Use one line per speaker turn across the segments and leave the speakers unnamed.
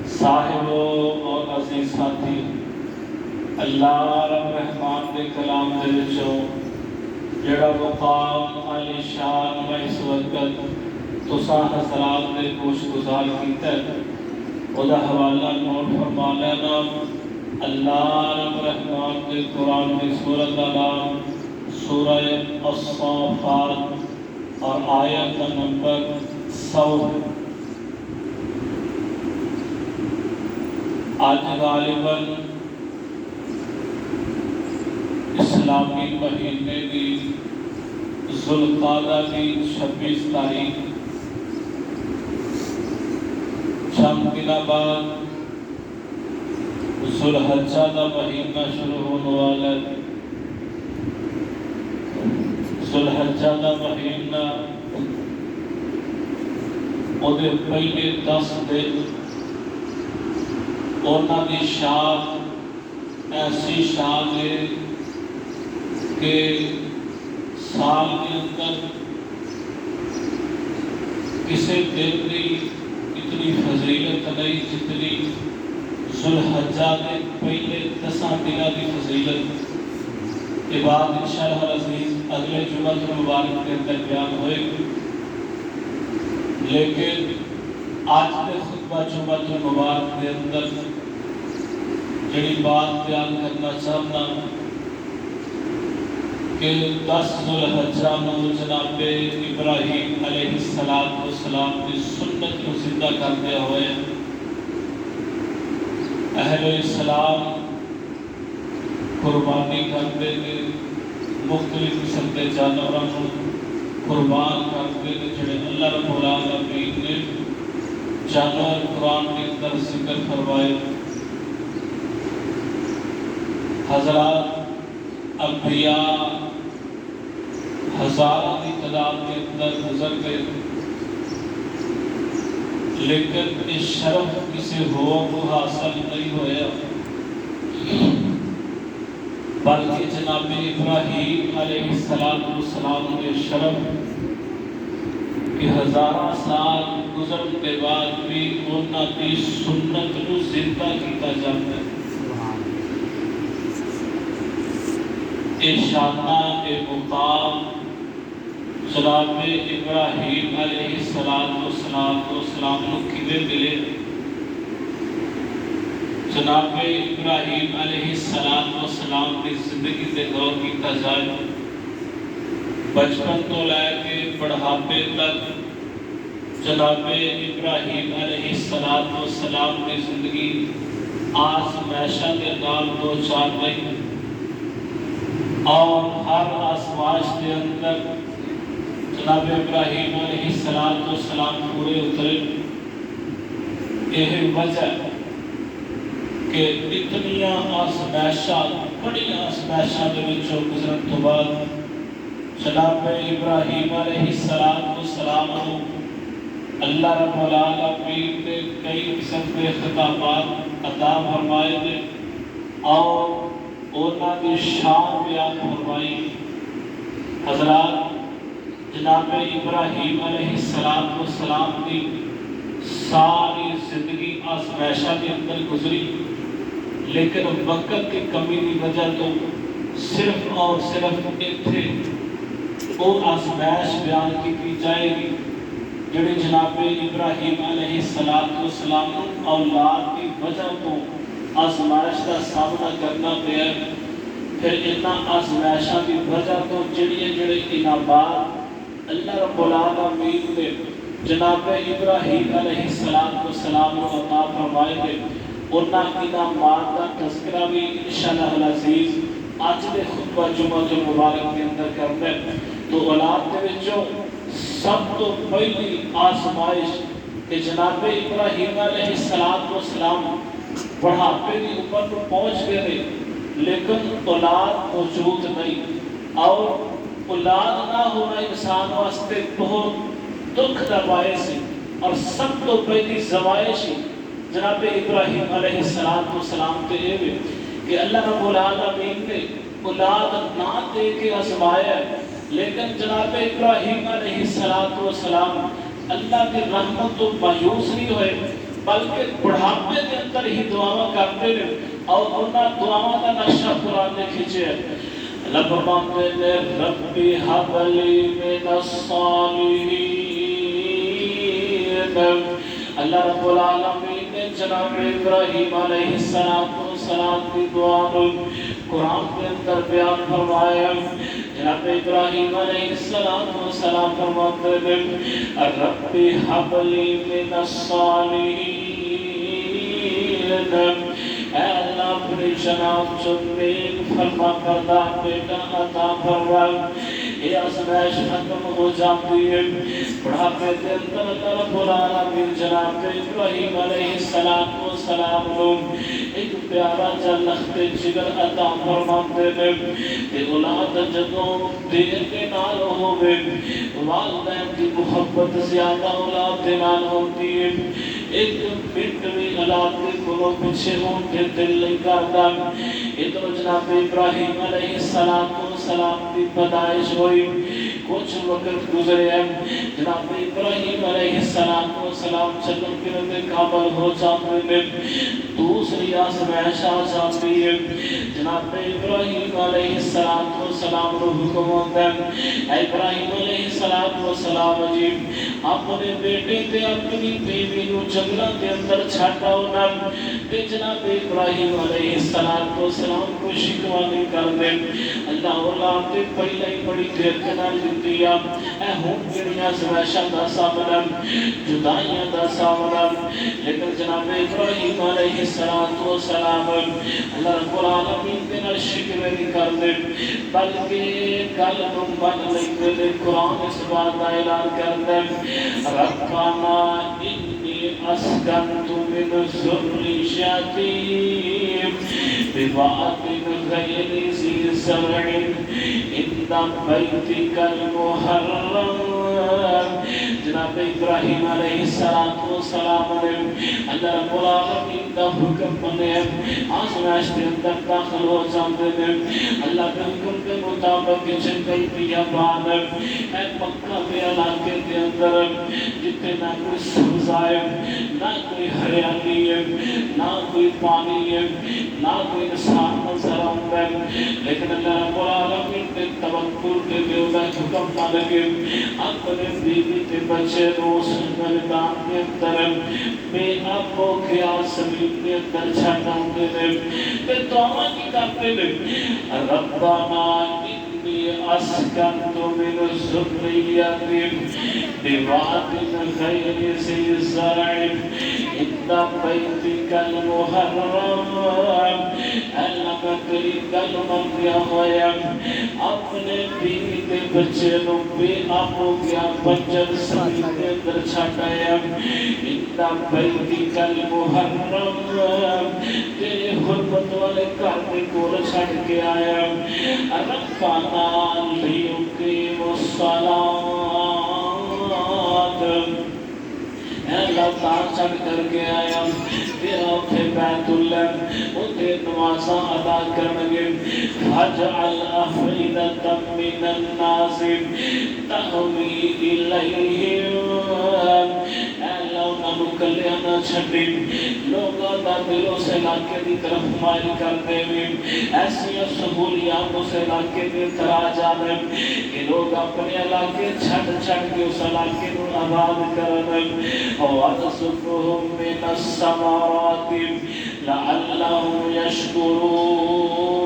صاحب اور عزیز ساتھی، اللہ رب رحمان دے کلام دے وچوں جڑا مقام عالی شان و اس وقت تساں حضرات نے گوش گزار کیتا ہے، اودا حوالہ نوٹ فرما لینا۔ اللہ رب رحمان دے قرآن کی سورت کا نام سورہ الصافات اور آیت کا نمبر 100۔ آج غالباً اسلامی مہینے کی ذوالقعدہ کی 26 تاریخ، چند دن بعد ذوالحجہ کا مہینہ شروع ہونے والا ہے۔ ذوالحجہ کا مہینہ وہ پہلے 10 دن اونا دی شان ایسی شان ہے کہ سال کے اندر کسی دن کی اتنی فضیلت نہیں جتنی ذوالحجہ کے پہلے 10 دنوں کی فضیلت۔ یہ بات انشاءاللہ العزیز اگلے جمعہ مبارک کے اندر بیان ہوئے گی، لیکن آج کے خطبہ جمعہ مبارک کے اندر جڑی بات بیان کرنا چاہتا کہ 10 ذوالحجہ میں جناب ابراہیم علیہ السلام کی سنت کو زندہ کرتے ہوئے اہل اسلام قربانی کرتے تھے، مختلف قسم کے جانوروں کو قربان کرتے تھے جڑے اللہ رب العالمین نے جانور قرآن کے اندر ذکر فرمائے۔ حضرات انبیاء ہزاروں کی تعداد کے اندر گزر گئے، لیکن اس شرف کسی ہو کو حاصل نہیں ہوا، بلکہ جناب ابراہیم علیہ السلام کے شرف کہ ہزارہ سال گزرنے کے بعد بھی انہاں کی سنت کو زندہ کیتا جاتا ہے۔ اے شانہ اے مقام جناب ابراہیم علیہ السلام کو کیویں ملے؟ جناب ابراہیم علیہ السلام کی زندگی سے غور کیتا جائے، بچپن تو لے کے بڑھاپے تک جناب ابراہیم علیہ السلام کی زندگی آزمائشاں کے نال دو چار رہی، اور ہر آزمائش کے اندر جناب ابراہیم علیہ السلام پورے اترے۔ یہ وجہ کہ اتنی آزمائشاں بڑی آزمائشاں دے وچوں گزرن تو بعد جناب ابراہیم علیہ السلام کو اللہ رب العالمین نے کئی قسم کے خطابات عطا فرمائے تھے اور انہاں کی شان بیان فرمائی۔ حضرات جناب ابراہیم علیہ السلام کی ساری زندگی آزمائشاں کے اندر گزری، لیکن وقت کی کمی کی وجہ تو صرف اور صرف اتنے وہ آزمائش بیان کی جائے گی جڑی جناب ابراہیم علیہ السلام اولاد کی وجہ تو آزمائش کا سامنا کرنا پیا۔ پھر اتنا آزمائشاں کی وجہ تو جڑے انعامات اللہ رب العالمین نے جناب ابراہیم علیہ السلام کو عطا فرمائے تھے، انہاں انعامات کا تذکرہ بھی انشاءاللہ العزیز آج کے خطبہ جمعہ مبارک کے اندر کرتے ہیں۔ تو اولاد کے وچوں سب تو پہلی آزمائش کہ جناب ابراہیم علیہ السلام بڑھاپے کی عمر پر پہنچ گئے تھے، لیکن اولاد موجود نہیں، اور اولاد نہ ہونا انسان واسطے بہت دکھ کا باعث ہے۔ اور سب تو پہلی زمائش جناب ابراہیم علیہ السلام تے یہ کہ اللہ رب العالمین نے اولاد نہ دے کے آزمایا، لیکن جناب ابراہیم علیہ السلام اللہ کی رحمت تو مایوس نہیں ہوئے بلکہ بڑھاپے کے اندر ہی دعا کرتے ہیں اور انہاں دعاواں کا نقشہ قرآن نے کھینچے رب مانگتے نے ربی حبلی من الصالحین اللہ رب العالمین نے جناب ابراہیم علیہ السلام کی دعا قرآن کے اندر بیان فرمایا جناب ابراہیم علیہ السلام فرماتے ہیں رب حب لی من الصالحین اے اللہ اپنی جناب چنین فرما بردار بیٹا عطا فرما یہ آزمائش ختم ہو جاتی ہے بڑھاپے کے اندر اللہ رب العالمین جناب ابراہیم علیہ السلام لوگ ایک پیارا جا لخت جگر عطا فرماتے ہیں کہ اولاد جدوں دیر کے نال ہوئے والدین کی محبت زیادہ اولاد کے نال ہوتی ہے ایک منٹ بھی اولاد کے کلوں پیچھے ہوں کے دل نہیں کرتا ادھر جناب ابراہیم علیہ السلام کی پیدائش ہوئی کچھ وقت گزرے جناب ابراہیم علیہ السلام چلن پھرنے قابل ہو جاتے ہیں دوسری آزمائش آ جاتی ہے جناب ابراہیم علیہ السلام کو حکم ہوتا ہے اے ابراہیم علیہ السلام عجیب اپنے بیٹے تے اپنی بیوی نو جنگلاں دے اندر چھڈاؤ نہ تے جناب ابراہیم علیہ السلام کو شکوا نہیں کرتے اللہ اولاد تے پہلے ہی بڑی دیر کے نال دتی اے ہن جڑیاں آزمائشاں دا سامنا جدائیاں دا سامنا لیکن جناب ابراہیم علیہ السلام اللہ رب العالمین کے نال شکوے نہیں کرتے بلکہ گل نو من لیندے نے قرآن اس بات کا اعلان کرتا ہے ربنا انی اسکنت من ذریتی بواد غیر ذی زرع عند بیتک المحرم جناب ابراہیم علیہ السلام نے اللہ رب العالمین کا حکم منے آزمائش کے اندر داخل ہو جاتے ہیں اللہ کے حکم کے مطابق جنگل بیابان اے مکہ کے علاقے کے اندر جتنے نہ کوئی سبزہ ہے نہ کوئی ہریالی ہے نہ کوئی پانی ہے نہ کوئی انسان نظر آتا ہے لیکن اللہ رب العالمین نے توکل کے دیوتا حکم مان کے اپنے بیوی کے بچے روز میدان کے اندر بے اب ہو گیا زمین کے اندر چھڑاتے ہیں تے دعا کی کرتے ہیں ربنا انی اسکنت من ذریتی بواد غیر ذی زرع عند بیتک المحرم اللہ کا کریم گل من گیا ہوا اپنے بیوی کے بچے نو بے اب ہو گیا بچن زمین کے اندر چھڑایا عند بیتک المحرم تیرے حرمت والے گھر کے کول چھڑ کے آیا ربنا لیقیم الصلاۃ اللہ تعالیٰ چھڑ کر کے آیا تیرا اتھے بیت اللہ اتھے نمازاں ادا کرنگے فَجْعَلْ أَفْئِدَةً مِّنَ النَّاسِ تَهْوِي إِلَيْهِمْ اے اللہ انہاں نو کلیاں نہ چھڈی لوگاں دا دلوں سے علاقے دی طرف مائل کر دے ایسی سہولیات اس علاقے میں ترا جانے کہ لوگ اپنے علاقے چھڑ کے اس علاقے نو آباد کرن وَرْزُقْهُم مِّنَ الثَّمَرَاتِ لَعَلَّهُمْ يَشْكُرُونَ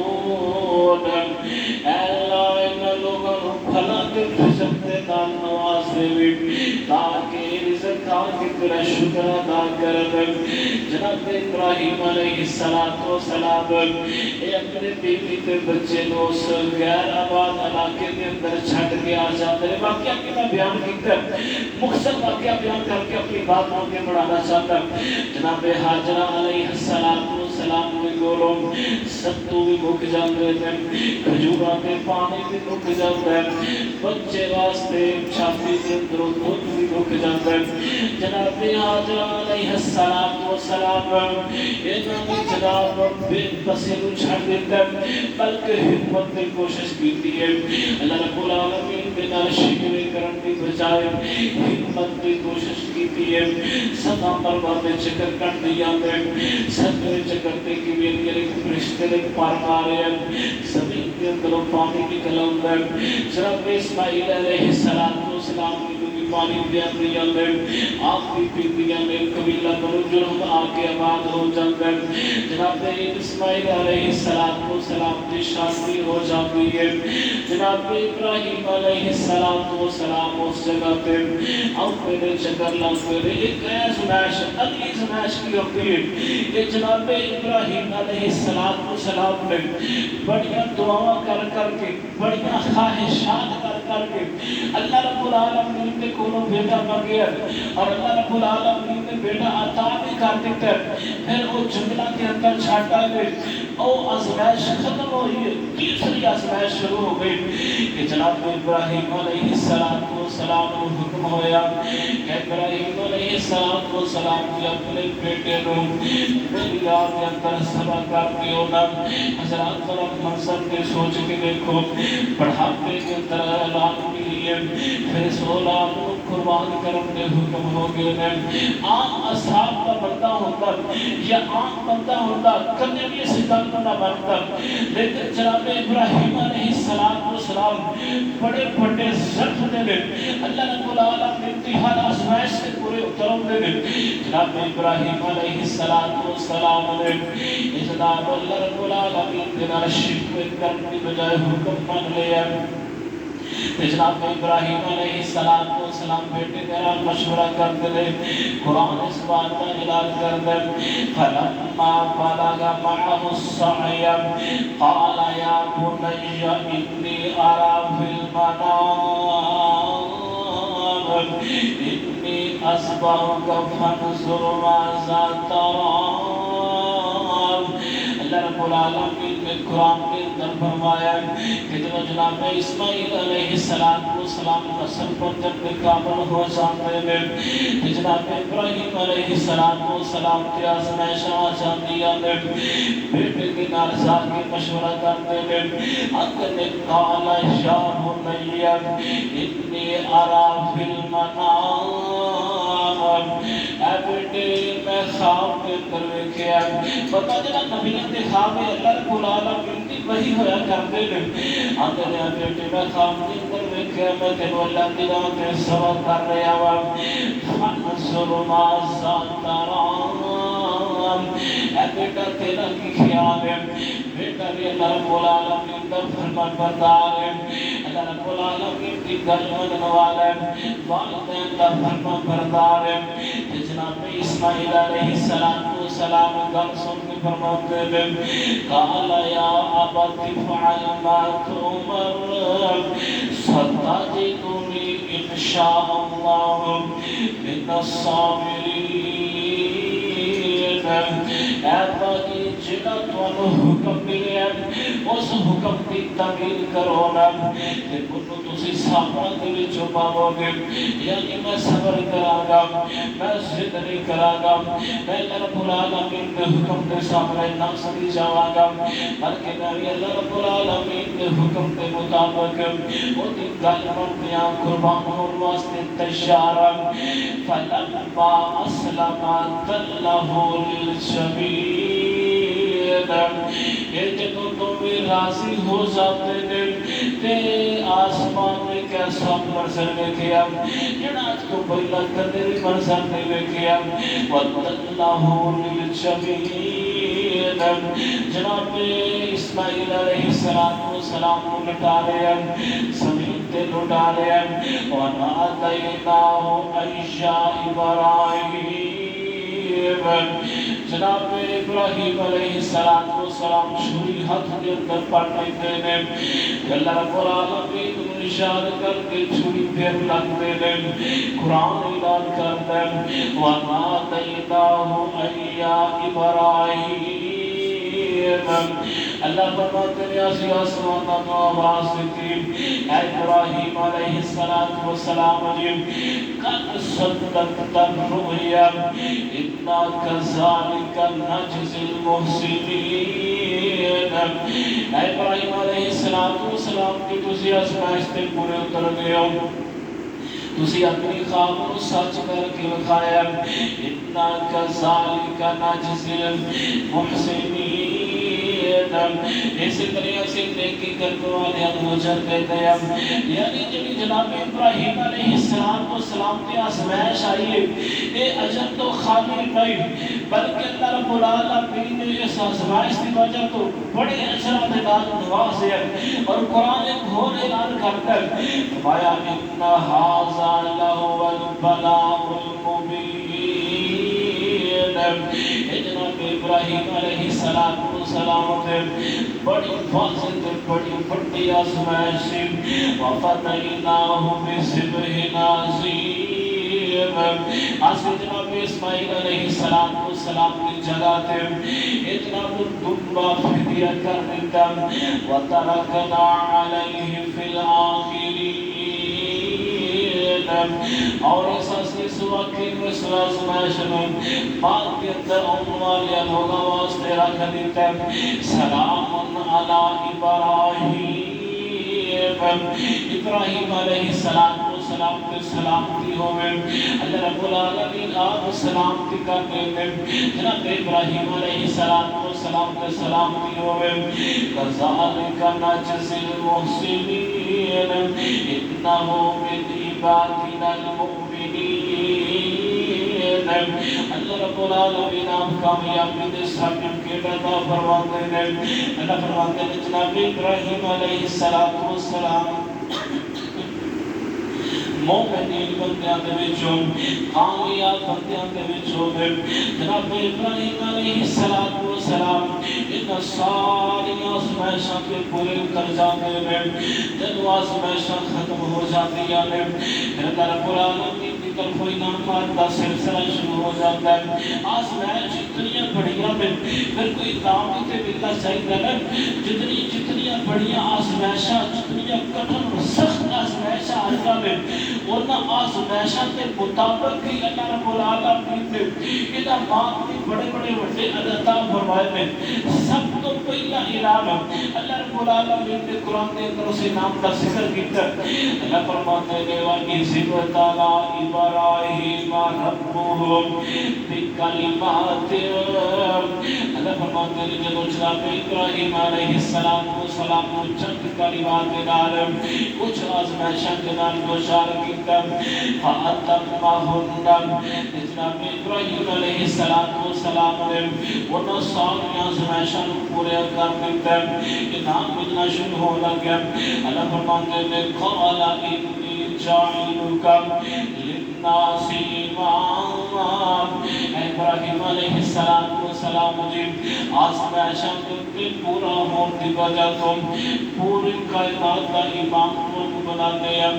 اے اللہ ان لوگوں کو بھلا کے رزق دے نال نواز دے تاکہ رزق کھا کے تیرا شکر ادا کرن جناب ابراہیم علیہ السلام اے اپنے بیوی تے بچے نو اس غیر آباد علاقے کے اندر چھڑ کے آ جاتے ہیں واقعہ کی میں بیان کیتا مختصر واقعہ بیان کر کے اپنی بات آگے بڑھانا چاہتا جناب حاجرہ علیہ السلام کے گولوں ستو بھی بھوک جاتے ہیں کھجورہ کے پانی بھی بھوک جاتا ہے بچے واسطے چھاپی کے اندر دودھ بھی بھوک جاتا ہے جناب حاجرہ علیہ السلام انہوں جناب بے بسی کو چھڑ دیتا ہے بلکہ حکمت کی کوشش کی ہے اللہ رب العالمین بنا شکر کرن کی بجائے حکمت کی کوشش کی ہے سدا برباد چکر کر دیا ہے سدے چکرتے کی میرے رشتے نے پار مارے ہیں زمین کے اندر پانی کی کلام ہے جناب اسماعیل علیہ السلام کی پانی دیا دیا میں آپ کی پیتیاں میں قبیلہ کرو جرم آگے آباد ہو جاتا ہے جناب اسماعیل علیہ السلام کی شادی ہو جاتی ہے جناب ابراہیم علیہ السلام اس جگہ پہ اب میرے چکر لگ میرے ایک زمائش اگلی زمائش کی ہوتی ہے کہ جناب ابراہیم علیہ السلام نے بڑیاں دعا کر کے بڑیاں خواہشات کر کے اللہ رب العالمین نے کو بیٹا مانگیا اور اللہ رب العالمین نے بیٹا عطا بھی کر دیتا ہے پھر وہ جنگلہ کے اندر چھاٹا ہے او آزمائش ختم ہوئی ہے تیسری آزمائش شروع ہو گئی کہ جناب ابراہیم علیہ السلام کو حکم ہویا کہ ابراہیم علیہ السلام کی اپنے بیٹے رو میری رات کے اندر سبا کر کے ہونا حضرات طرف منصب کے سوچ کے دیکھو بڑھاپے کے اندر اعلان کے لیے پھر اس اولاد کو قربان کرنے حکم ہو گئے ہیں عام اصحاب کا بندہ ہوتا یا عام بندہ ہوتا کبھی بھی اس کام نہ بنتا لیکن جناب ابراہیم علیہ السلام بڑے بڑے ظرف دے دے اللہ رب العالمین انتہا آزمائش سے پورے اترم دے دے جناب ابراہیم علیہ السلام نے جناب اللہ رب العالمین دینا شکر کرنے بجائے حکم مان لیا جناب ابراہیم علیہ السلام بیٹے میرا مشورہ کرتے رہے قرآن اس بات کا اعلان کرتے فلما بلغ معه السعي قال يا بني إني أرى في المنام إني أصبحك فانظر ماذا ترى اللہ رب العالمین نے قرآن کے اندر فرمایا کہ جب جناب اسماعیل علیہ السلام کا سر پر جب قابل ہو جاتے ہیں کہ جناب ابراہیم علیہ السلام کی آزمائش آ جاتی ہے بیٹے کے نارضا کے مشورہ کرتے ہیں اگر نے قال یا بنی انی اری فی المنام اے بیٹے میں خواب کے اندر دیکھا پتہ چلا نبیوں کے خواب میں اللہ رب العالمین کی وحی ہویا کرتے ہیں اگر نے بیٹے میں خواب کے اندر دیکھا میں تینوں اللہ کی راہ کے سوا کر رہا ہوا فانظر ماذا ترى اے بیٹا تیرا کی خیال ہے بیٹا بھی اللہ رب العالمین کا فرمان بردار ہے اللہ رب العالمین کی گلمن والا ہے والدین کا فرمان بردار ہے جناب اسماعیل علیہ السلام گل سن کے فرماتے ہیں قال یا ابت فعل ما تؤمر ستجدنی ان شاء اللہ من الصابرین اے باقی جنہ تو حکم ملے اس حکم کی تعمیل کرو نا کہ کنو تسی صبر دے وچ پاو گے یعنی میں صبر کراں گا میں ضد نہیں کراں گا میں رب العالمین کے حکم کے سامنے نہ سڑی جاواں گا بلکہ میں اللہ رب العالمین کے حکم کے مطابق وہ دی گل منیاں قربان ہون واسطے تیار فلما اسلم تلہ للجبین کہ جب تم راضی ہو جاتے ہیں کہ آسمان میں کیسا منظر دیکھیا جنہ آج کو پہلا کدے بھی منظر نہیں دیکھیا وَاللَّهُ لِلْجَبِينَ جناب اسماعیل علیہ السلام کو لٹا رہے ہیں زمین تے لٹا رہے ہیں وَنَادَيْنَاهُ أَيَّا إِبْرَاهِيمَ جناب ابراہیم علیہ السلام چھری ہاتھ کے اندر پڑ لیتے ہیں اللہ رب العالمین کو اشارہ کر کے چھری پھر لگتے ہیں قرآن اعلان کرتا ہے وَنَادَيْنَاهُ أَيَّا إِبْرَاهِيمَ اللہ فرماتے ہیں اسی آسمانہ کو آواز دیتی اے ابراہیم علیہ السلام قد صدقت الرؤيا إنا كذلك نجزي المحسنين. اے ابراہیم علیہ السلام کی تسی آزمائش تے پورے اتر گئے ہو، تسی اپنی خواب کو سچ کر کے دکھایا. انا کذالک نجزی المحسنین. اسی طرح سے نیکی کرنے والے اجر دیتے ہیں. یعنی جب جناب ابراہیم علیہ السلام کی آزمائش آئی ہے، یہ اجر تو خالی نہیں بلکہ اللہ رب العالمین نے اس آزمائش کی وجہ تو بڑے اجرات نال نوازے. اور قرآن ایک اور اعلان کرتا ہے فرمایا ان ھذا لہو البلاء المبین. جناب ابراہیم علیہ السلام نے بڑی واضح بڑی بڑی آزمائش وَفَدَيْنَاهُ بِذِبْحٍ عَظِيمٍ. جناب اسماعیل علیہ السلام کی جگہ تھے جناب دنبا فدیہ کر دیتا. وَتَرَكْنَا عَلَيْهِ فِي الْآخِرِينَ. اور اس واقعی کو اس آزمائش میں بعد کے اندر عنوانیہ لوگ آواز دے رکھ دیتا ہے سلام علی ابراہیم علیہ السلام کے سلامتی ہوئے. اللہ رب العالمین آپ سلامتی کرنے میں جناب ابراہیم علیہ السلام کے سلامتی ہوئے. کذالک نجزی المحسنین انہ من عبادنا المؤمنین. اللہ رب العالمین آپ کامیابی دے سرٹیفکیٹ عطا فرماتے ہیں. اللہ فرماتے ہیں جناب ابراہیم علیہ السلام مومنین بندیاں دے وچوں کامیاب بندیاں دے وچوں جناب ابراہیم علیہ السلام ان ساری آزمائشاں کے پورے اتر جاتے ہیں. جب آزمائشاں ختم ہو جاتی ہیں اللہ رب العالمین کی طرف انعامات کا سلسلہ شروع ہو جاتا ہے. آزمائش اتنی بڑیاں میں پھر کوئی نام تے ملنا چاہیے نا. جتنی بڑیاں آزمائشاں جتنی کٹھن اور سخت آزمائشاں آتا ہے ورنہ آزمائشاں کے مطابق ہی اللہ رب العالمین نے انعامات بھی بڑے بڑے وڈے عطا فرمائے ہیں. سب تو پہلا انعام اللہ رب العالمین نے قرآن کے اندر اس انعام کا ذکر کیا. اللہ فرماتے ہیں وَإِذِ ابْتَلَىٰ إِبْرَاهِيمَ رَبُّهُ بِكَلِمَاتٍ. اللہ فرماتے ہیں جب جناب ابراہیم علیہ السلام کو چند کلمات کے نال کچھ آزمائشاں کے نال دوچار کیتا فَأَتَمَّهُنَّ. جناب ابراہیم علیہ السلام نے وہ ساری آزمائشاں پورے کر دیتا. انعام ملنا شروع ہو لگا. اللہ فرماتے ہیں قَالَ إِنِّي جَاعِلُكَ لِلنَّاسِ إِمَامًا. ابراہیم علیہ السلام جی آزمائشاں کے پورا ہونے کی وجہ تو پوری کائنات کا امام کو بنا دیا.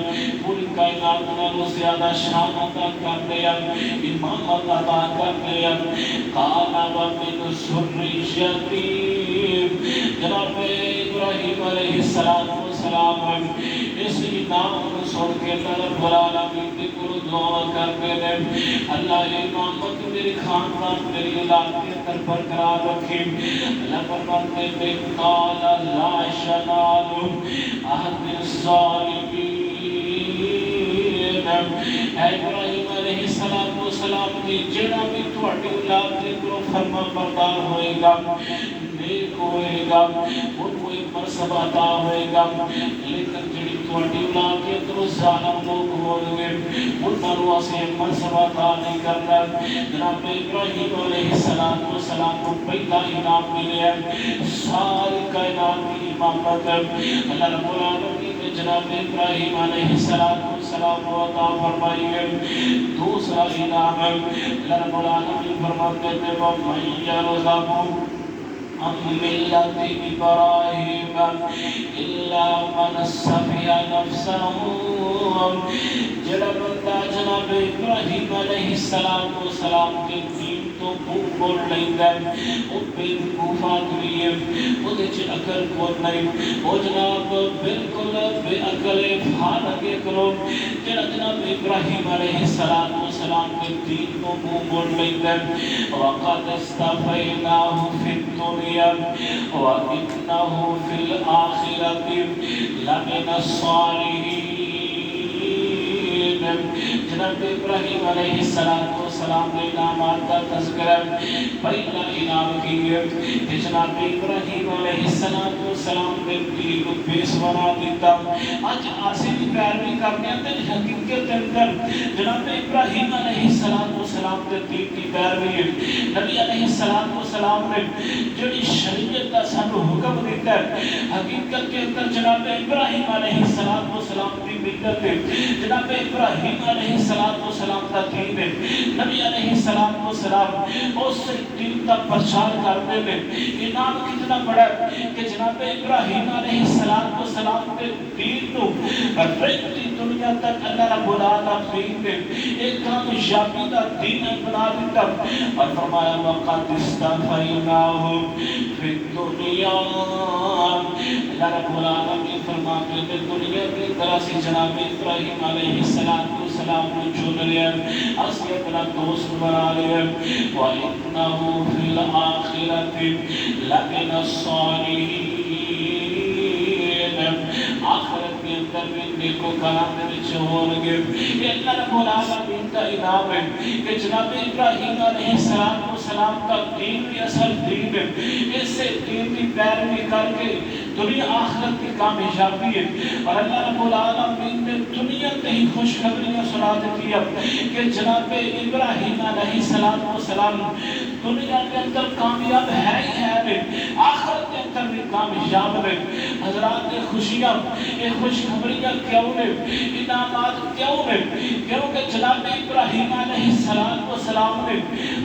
پوری کائنات کو زیادہ شان عطا کر دیا، امام عطا کر دیا. قَالَ وَمِنْ ذُرِّيَّتِي. جناب ابراہیم علیہ السلام اس امام کو سن کے رب العالمین کی کو دعا کرتے ہیں اللہ امامت میری خاندان میری اولاد کے اندر برقرار رکھے. اللہ فرماتے ہیں قال لا شنال احد الظالمین. اے ابراہیم علیہ السلام کی جڑا بھی تھوڑی اولاد کے کو فرما بردار ہوئے گا نیک ہوئے گا ان کو ایک مرتبہ عطا ہوئے گا. لیکن جڑی تھوڑی اولاد کے اندر ظالم لوگ ہوئے گے ان پر اسے مرتبہ عطا نہیں کرنا. جناب ابراہیم علیہ السلام کو پہلا انعام ملے ساری کائنات کی امامت. اللہ رب العالمین نے جناب ابراہیم علیہ السلام کو عطا فرمائی ہے. دوسرا انعام اللہ رب العالمین فرماتے ہیں وَمَن يَرْغَبُ عن ملة إبراهيم إلا من سفه نفسه. جڑا بندہ جناب ابراہیم علیہ السلام کے دین تو منہ موڑ لیندہ ہے وہ بے وقوفات بھی ہے وہ دیچے عقل کو نہیں وہ جناب بالکل بے عقل فارغ کرو جڑا جناب ابراہیم علیہ السلام کے دین کو منہ موڑ لیندہ ہے وَقَدْ اسْتَفَيْنَاهُ فِي الدُّنْيَا وَإِنَّهُ فِي الْآخِرَةِ لَمِنَ الصَّالِحِينَ جناب ابراہیم علیہ السلام کے انعامات کا تذکرہ پہلا انعام کی ہے کہ جناب ابراہیم علیہ السلام نے دین کو بیس بنا دیتا آج آسی بھی پیروی کرنے ہیں حقیقت اندر جناب ابراہیم علیہ السلام کے دین کی پیروی ہے نبی علیہ السلام نے جڑی شریعت کا سانو حکم دیتا ہے حقیقت کے اندر جناب ابراہیم علیہ السلام کی ملت ہے جناب ابراہیم علیہ السلام کا دین ہے نبی علیہ السلام اس دین کا پرچار کرتے ہیں انعام کتنا بڑا ہے کہ جناب ابراہیم علیہ السلام کے دین کو رہتی دنیا تک اللہ رب العالمین نے ایک کامیابی کا دین بنا دیتا اور فرمایا وَقَدْ اسْتَفَيْنَاهُ فِي الدُّنْيَا اللہ رب العالمین فرماتے ہیں دنیا کی طرح سے جناب ابراہیم علیہ السلام کو چن لیا اس کے اپنا دوست بنا لیا وَإِنَّهُ فِي الْآخِرَةِ لَمِنَ الصَّالِحِينَ آخرت کے اندر بھی نیکو کلام میں چھوڑ گے یہ اللہ رب العالمین کا انعام ہے کہ جناب ابراہیم علیہ السلام کا دین بھی اصل دین ہے اس سے دین کی پیروی کر کے دنیا آخرت کی کامیابی ہے اور اللہ رب العالمین نے دنیا میں ہی خوشخبریاں سنا دیتی ہے کہ جناب ابراہیم علیہ السلام دنیا کے اندر کامیاب ہے ہی ہے آخرت کے اندر بھی کامیاب ہے حضرات خوشیاں یہ خوشخبریاں کیوں نے انعامات کیوں نے کیونکہ جناب ابراہیم علیہ السلام نے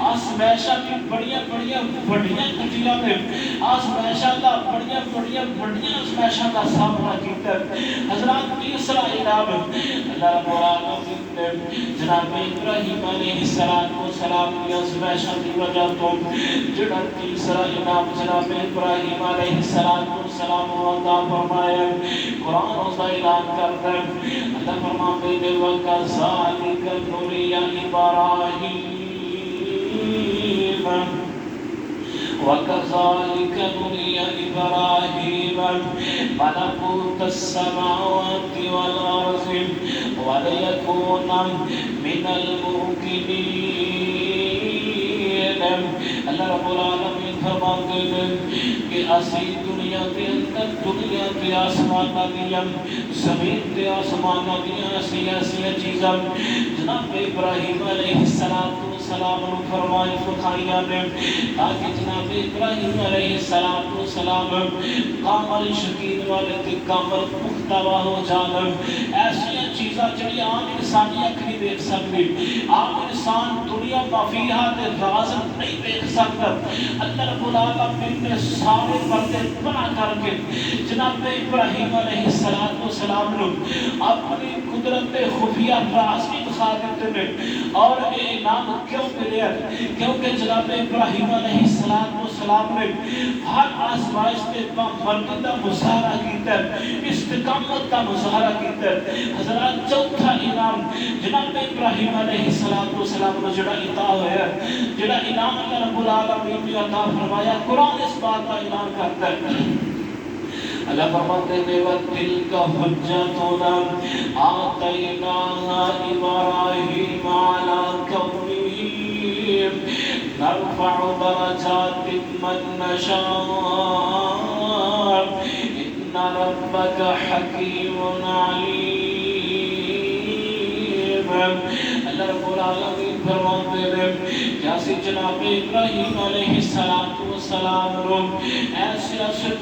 آزمائشاں کی بڑیاں کٹیاں نے آزمائشاں کا بڑیاں آزمائشاں کا سامنا کیتا ہے حضرات تیسرا انعام اللہ رب العالمین نے جناب ابراہیم علیہ السلام کی آزمائشاں کی وجہ تو جڑا تیسرا انعام جناب ابراہیم علیہ السلام عطا فرمایا قرآن اس کا اعلان کرتا ہے اللہ فرماتے ہیں وَكَذَلِكَ نُرِيَ إِبْرَاهِيمَ وَكَذَلِكَ نُرِيَ إِبْرَاهِيمَ مَلَكُوتَ السَّمَاوَاتِ وَالْأَرْضِ وَلِيَكُونَ مِنَ الْمُوقِنِينَ اللہ رب العالمین فرماتے ہیں کہ اسی دنیا کے اندر دنیا کے آسمان دیا زمین کے آسمان دیا ایسی چیزاں جناب ابراہیم علیہ السلام فرمائے فخائیاں نے تاکہ جناب ابراہیم علیہ السلام کامل شکید والے تے کامل پختہ ہو جانا ایسی چیزاں جڑی عام انسانی اکھ نہیں دیکھ سکتی عام انسان دنیا مافیہ تے راز نہیں دیکھ سکتا اللہ رب العالمین نے سارے پردے بنا کر کے جناب ابراہیم علیہ السلام نے اپنی قدرت خفیہ راز بھی دکھا دیتے ہیں اور یہ انعام کیوں ملے کیونکہ جناب ابراہیم علیہ السلام نے ہر آزمائش کے پامبندی کا مظاہرہ کیتا ہے استقامت کا مظاہرہ کیتا ہے حضرات چوتھا انعام جناب ابراہیم علیہ السلام کو جڑا عطا ہوا جڑا انعام اللہ رب العالمین نے عطا فرمایا قرآن اس بات کا اعلان کرتا ہے اللہ فرماتے ہیں وَتِلْكَ حُجَّتُنَا آتَيْنَاهَا إِبْرَاهِيمَ عَلَىٰ قَوْمِهِ نَرْفَعُ دَرَجَاتٍ مَّن نَّشَاءُ إِنَّ رَبَّكَ حَكِيمٌ عَلِيمٌ اللہ رب العالمین فرماتے ہیں جیسے جناب ابراہیم علیہ السلام رو ایسے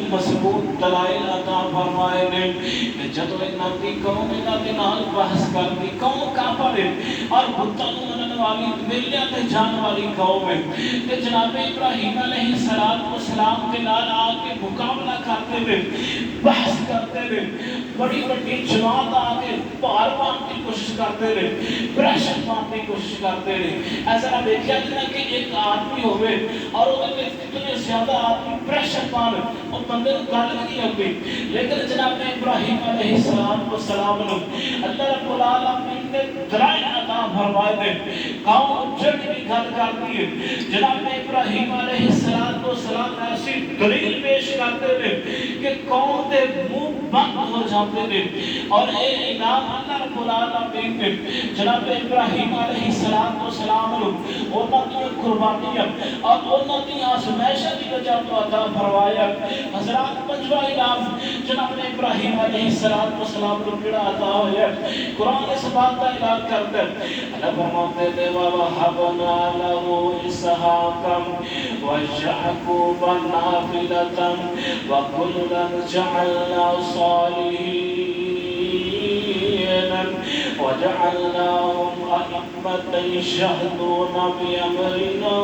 مضبوط دلائل عطا فرمائے نے کہ جدو انہاں دی قوم انہاں دے نال بحث کرتی قوم کافر ہے اور بتاں نوں منن والی میلیاں تے جان والی قوم ہے کہ جناب ابراہیم علیہ السلام کے نال آ کے مقابلہ کرتے ہوئے بحث کرتے ہوئے بڑی بڑی جماعت آ کے پار پان کی کوشش کرتے رہے پریشر پان کی کوشش کرتے رہے ایسا نہ دیکھا کہ دیکھنا کہ ایک آدمی ہوئے اور وہ اتنے زیادہ آدمی پریشر پان اور بندے کو گل نہیں ہوتی، لیکن جناب ابراہیم علیہ السلام اللہ رب العالمین نے دلائل عطا فرمائے دے قوم جڑ کی گل کرتی ہے، جناب ابراہیم علیہ السلام ایسی دلیل پیش کرتے ہیں کہ قوم دے منہ بند ہو جاتے ہیں، اور اے انعام اللہ رب العالمین نے جناب ابراہیم علیہ السلام انہاں دی قربانیاں اور انہاں دی آزمائشاں دی وجہ تو عطا فرمایا۔ حضرات پنجواں انعام جناب ابراہیم علیہ السلام کو جڑا عطا ہویا، قرآن اس بات کا اعلان کرتا ہے، اللہ فرماتے ہیں وَوَهَبْنَا لَهُ إِسْحَاقَ وَيَعْقُوبَ نَافِلَةً وَكُلًّا جَعَلْنَا صَالِحِينَ وَجَعَلْنَاهُمْ أَئِمَّةً يَهْدُونَ بِأَمْرِنَا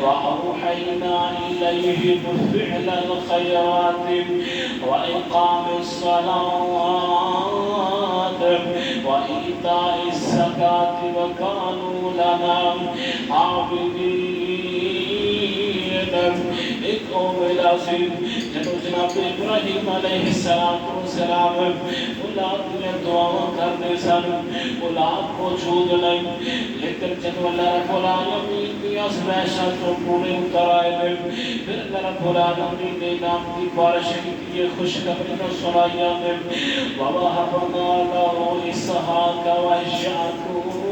وَأَوْحَيْنَا إِلَيْهِمْ فِعْلَ الْخَيْرَاتِ وَإِقَامِ الصَّلَاةِ وَإِيتَاءِ الزَّكَاةِ وَكَانُوا لَنَا عَابِدِينَ۔ ایک قوم عظیم جناب ابراہیم علیہ السلام اولاد میں دعاؤں کرنے سن، اولاد موجود نہیں، لیکن جب اللہ رب العالمین کی آزمائشاں تو پورے اتر آئے ہیں، پھر اللہ رب العالمین نے نام کی بارش کی یہ خوشخبری کو سنایا ہے، وَوَهَبْنَا لَهُ إِسْحَاقَ وَيَعْقُوبَ۔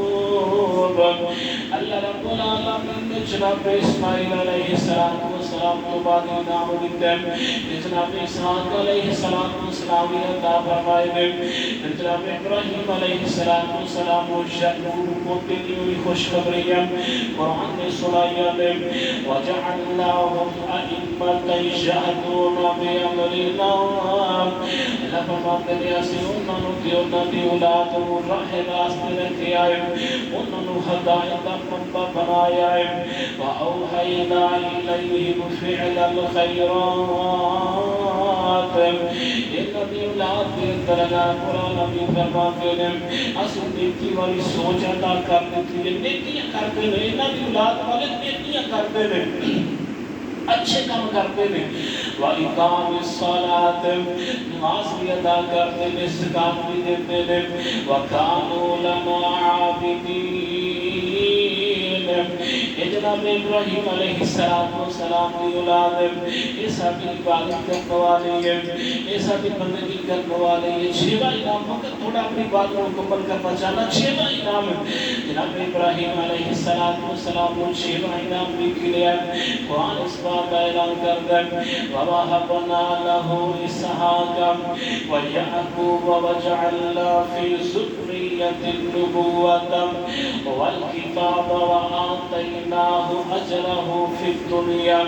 اللہ رب العالمین نے جناب اسماعیل علیہ السلام کو بعد انعام دیتے ہیں، جناب اسحاق علیہ السلام عطا فرمائے ہیں، جناب ابراہیم علیہ السلام کو یعقوب کو دی ہوئی خوشخبری قرآن نے سنائی ہے، وَجَعَلْنَاهُمْ أَئِمَّةً يَهْدُونَ بِأَمْرِنَا۔ اللہ فرماتے ہیں اسی انہوں نے اولاد کو راہ راستے رکھے آئے، انہوں نے ہدایت کا منبع بنایا ہے، وَأَوْحَيْنَا إِلَيْهِمْ فِعْلَ الْخَيْرَاتِ۔ انہوں نے اولاد کے درگاہ قرآن نبی فرماتے ہیں اسی نیکی والی سوچ عطا کر دیتی ہے، نیکیاں کرتے ہیں، انہوں نے اولاد والے نیکیاں کرتے ہیں، اچھے کام کرتے ہیں، وَإِقَامِ الصَّلَاةِ نماز بھی ادا کرتے ہیں، زکات بھی دیتے ہیں، وَكَانُوا لَنَا عَابِدِينَ۔ جناب ابراہیم علیہ السلام کی اولاد ہے، یہ ساری عبادت کرنے والی ہے، یہ ساری بندگی کرنے والی ہے۔ چھواں انعام وقت تھوڑا اپنی بات کو مکمل کرنا چاہنا، چھواں انعام جناب ابراہیم علیہ السلام کو چھواں انعام بھی کیا قرآن اس بات کا اعلان کرتا ہے، وَوَهَبْنَا لَهُ إِسْحَاقَ وَيَعْقُوبَ وَجَعَلْنَا فِي ذُرِّيَّتِهِ النُّبُوَّةَ وَالْكِتَابَ وَآتَيْنَاهُ أَجْرَهُ فِي الدُّنْيَا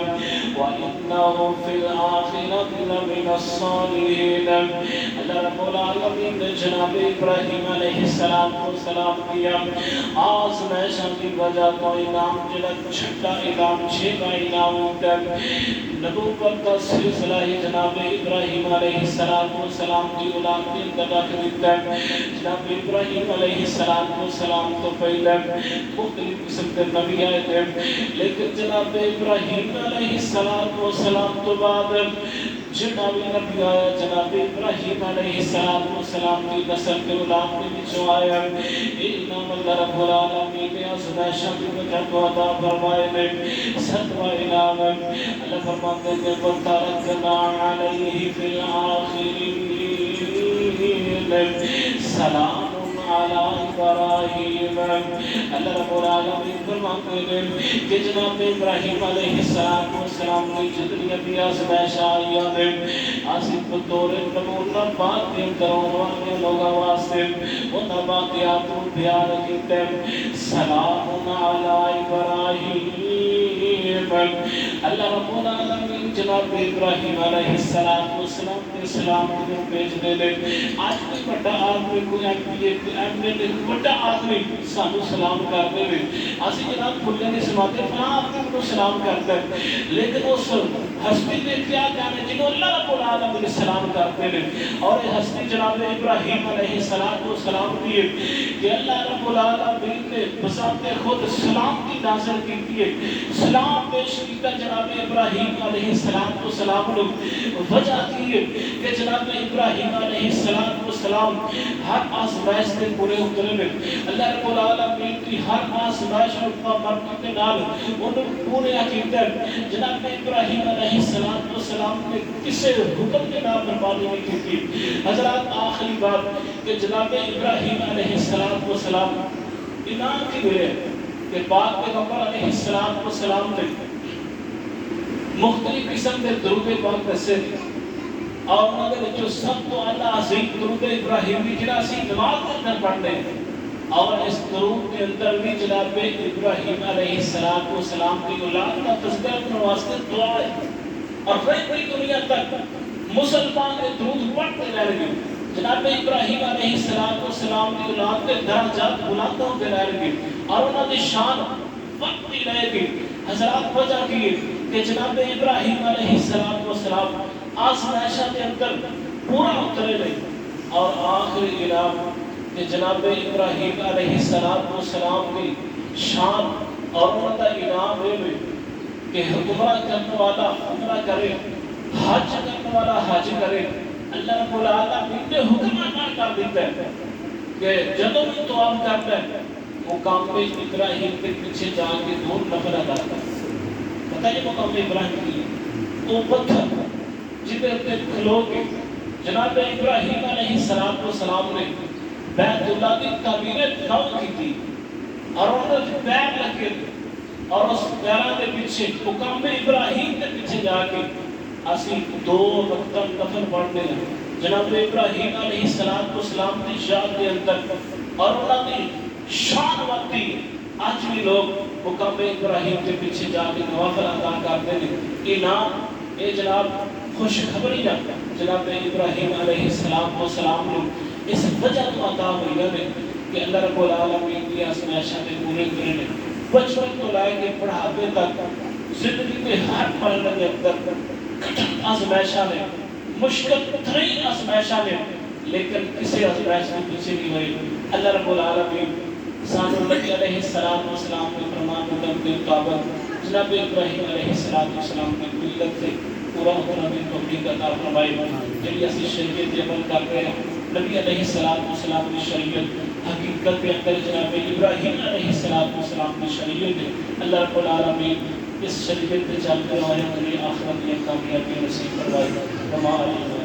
وَإِنَّهُ فِي الْآخِرَةِ لَمِنَ الصَّالِحِينَ۔ اللہ رب العالمین نے جناب ابراہیم علیہ السلام کیا آزمائشاں کی وجہ تو انعام جڑا چھٹا انعام چھواں انعام ہوتا ہے، نبوت کا سلسلہ ہی جناب ابراہیم علیہ السلام کی اولاد کے اندر رکھ دیتا ہے۔ جناب ابراہیم علیہ السلام تو پہلے مختلف قسم کے نبی آئے تھے، لیکن جناب ابراہیم علیہ السلام تو بعد جناب نبی آیا جناب ابراہیم علیہ السلام کی نسل کے اولاد کے بچوں آیا، انعام اللہ رب العالمین نے آزمائشاں کی وجہ کو عطا فرمائے نے۔ ستواں انعام اللہ فرماتے ہیں وَتَرَكْنَا عَلَيْهِ فِي الْآخِرِينَ سَلَامٌ عَلَى إِبْرَاهِيمَ۔ اللہ رب العالمین فرماتے ہیں کہ جناب ابراہیم علیہ السلام کی جتنی بھی آزمائش آئی ہیں آصف بطور نمونہ بات دیں کرون والے لوگا واسطے انہا باقیات کو بیان کیتے سلام علی ابراہیم۔ اللہ رب العالمین جناب ابراہیم علیہ السلام کے سلام کو پیش دے لے۔ آج کوئی بڑا آدمی کوئی بڑا آدمی سانو سلام کر دے لے، اسی جناب کھلے نہیں سماتے فلاں آدمی کو سلام کرتے ہیں، لیکن اس ہستی نے کیا کہنا جنہوں اللہ رب العالمین نے سلام کرتے ہیں، اور یہ ہستی جناب ابراہیم علیہ السلام کی کہ اللہ رب العالمین نے بذات خود سلام کی نازل کی ہے، سلام پیش کیتا جناب ابراہیم علیہ السلام نے وجہ کی ہے کہ جناب ابراہیم علیہ السلام ہر آزمائش سے پورے اترے میں، اللہ رب العالمین کی ہر آزمائش اور برکت کے نال انہوں پورے عقیدہ جناب ابراہیم علیہ السلام نے کسے حکم کے نام بربادی نہیں کی تھی۔ حضرات آخری بات کہ جناب ابراہیم علیہ السلام انعام کی ہوئے کہ پاک پیغمبر علیہ السلام نے مختلف قسم کے درود پاک دسے اور انہوں نے جو سب تو اللہ عظیم درود ابراہیمی جنہاں سی نماز کے اندر پڑھنے اور اس درود کے اندر بھی جناب ابراہیم علیہ السلام کی اولاد کا تذکرہ کرنے واسطے دعا ہے، اور پوری دنیا تک مسلمان کے درود پڑھتے رہ گئے، جناب ابراہیم علیہ السلام کی اولاد کے درجات بلند ہوتے رہ گئے اور انہوں نے شان بڑھتی رہ گئی۔ حضرات وجہ کی کہ جناب ابراہیم علیہ السلام آزمائشہ کے اندر پورا اترے رہے، اور آخری انعام کہ جناب ابراہیم علیہ السلام کی شان اور ان کا انعام ہے کہ عمرہ کرنے والا عمرہ کرے، حج کرنے والا حج کرے۔ اللہ رب العالمین نے حکم ادا کر دیتا ہے کہ جدوں بھی طواف کرتا ہے مقام ابراہیم کے پیچھے جا کے 2 نفل ادا کرتا ہے۔ پتہ ہے مقام ابراہیم کی وہ پتھر جدھر پہ کھلو کے جناب ابراہیم علیہ السلام نے بیت اللہ کی تعمیر نو کی تھی، اور انہوں نے پیر لگے اور اس پیروں کے پیچھے مقام ابراہیم کے پیچھے جا کے اسی 2 وقت نفل پڑھنے لگے جناب ابراہیم علیہ السلام کی شان کے اندر، اور انہوں نے شان وقتی آج بھی لوگ مقام ابراہیم کے پیچھے جا کے نوافل ادا کرتے ہیں۔ انعام اے جناب خوشخبری جناب ابراہیم علیہ السلام نے اس وجہ تو عطا ہوئی ہے کہ اللہ رب العالمین کی آزمائشاں میں پورے کرنے، بچپن تو لائے کے بڑھاپے تک زندگی کے ہر مرحلے کے اندر کٹھن آزمائشاں میں، مشکل ترین آزمائشاں میں، لیکن کسی آزمائش میں پیچھے نہیں ہوئی۔ اللہ رب العالمین سانو نبی علیہ السلام کے فرمان مطابق جناب ابراہیم علیہ السلام کی ملت سے پورا اتنا بھی توفیق عطا فرمائے، جنہی اسی شریعت عمل کر رہے ہیں۔ نبی علیہ السلام کی شریعت حقیقت کے اندر جناب ابراہیم علیہ السلام کی شریعت ہے۔ اللہ رب العالمین اس شریعت پہ چلتے ہوئے ہمیں آخرت میں کامیابی نصیب فرمائے۔